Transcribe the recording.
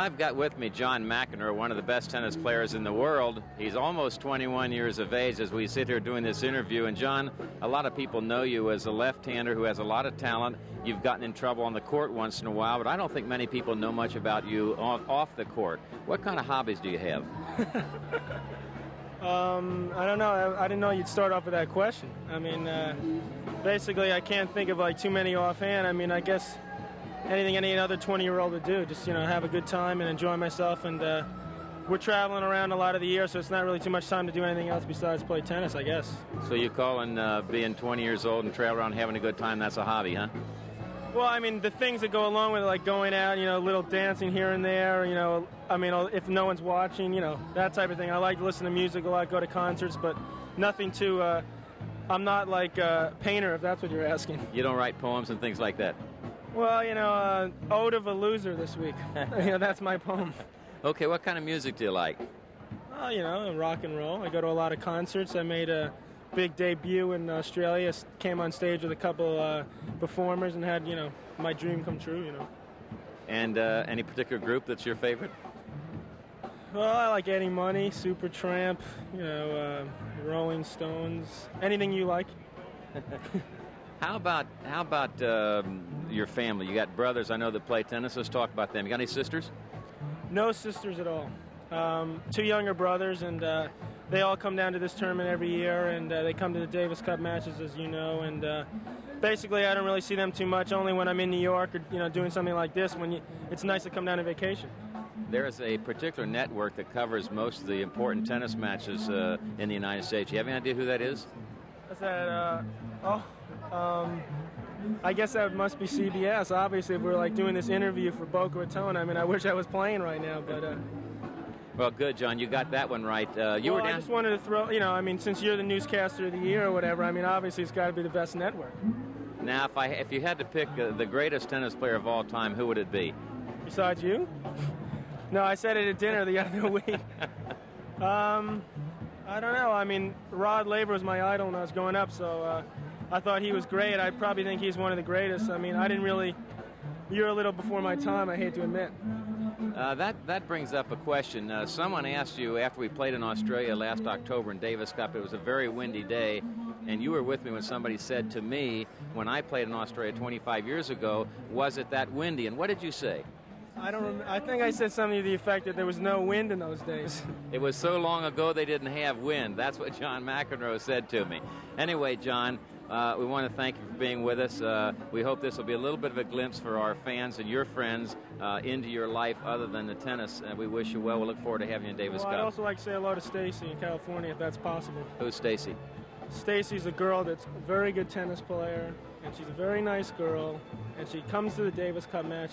I've got with me John McEnroe, one of the best tennis players in the world. He's almost 21 years of age as we sit here doing this interview. And John, a lot of people know you as a left-hander who has a lot of talent. You've gotten in trouble on the court once in a while, but I don't think many people know much about you off the court. What kind of hobbies do you have? I don't know. I didn't know you'd start off with that question. I mean, basically, I can't think of like too many offhand. I mean, I guess anything any other 20-year-old would do, just, have a good time and enjoy myself. And we're traveling around a lot of the year, so it's not really too much time to do anything else besides play tennis, I guess. So you calling being 20 years old and traveling around having a good time, that's a hobby, huh? Well, I mean, the things that go along with it, like going out, a little dancing here and there, I mean, if no one's watching, that type of thing. I like to listen to music a lot, go to concerts, but nothing too, I'm not like a painter, if that's what you're asking. You don't write poems and things like that? Well, Ode of a Loser this week. That's my poem. Okay, what kind of music do you like? Rock and roll. I go to a lot of concerts. I made a big debut in Australia, came on stage with a couple performers and had, my dream come true, And any particular group that's your favorite? Well, I like Eddie Money, Supertramp, Rolling Stones, anything you like. How about your family? You got brothers I know that play tennis. Let's talk about them. You got any sisters? No sisters at all. 2 younger brothers, and they all come down to this tournament every year, and they come to the Davis Cup matches, as you know, and basically I don't really see them too much, only when I'm in New York or doing something like this, when it's nice to come down on vacation. There is a particular network that covers most of the important tennis matches in the United States. Do you have any idea who that is? What's that? I guess that must be CBS. Obviously, if we're like doing this interview for Boca Raton, I mean, I wish I was playing right now, but... Well, good, John. You got that one right. I just wanted to throw, since you're the newscaster of the year or whatever, I mean, obviously it's got to be the best network. Now, if you had to pick the greatest tennis player of all time, who would it be? Besides you? No, I said it at dinner the other week. I don't know. I mean, Rod Laver was my idol when I was growing up, so I thought he was great. I probably think he's one of the greatest. I mean, you're a little before my time, I hate to admit. That brings up a question. Someone asked you after we played in Australia last October in Davis Cup, it was a very windy day, and you were with me when somebody said to me, when I played in Australia 25 years ago, was it that windy? And what did you say? I don't remember. I think I said something to the effect that there was no wind in those days. It was so long ago they didn't have wind. That's what John McEnroe said to me. Anyway, John, we want to thank you for being with us. We hope this will be a little bit of a glimpse for our fans and your friends into your life other than the tennis. And we wish you well. We look forward to having you in Davis Cup. I'd also like to say hello to Stacy in California, if that's possible. Who's Stacy? Stacy's a girl that's a very good tennis player, and she's a very nice girl, and she comes to the Davis Cup matches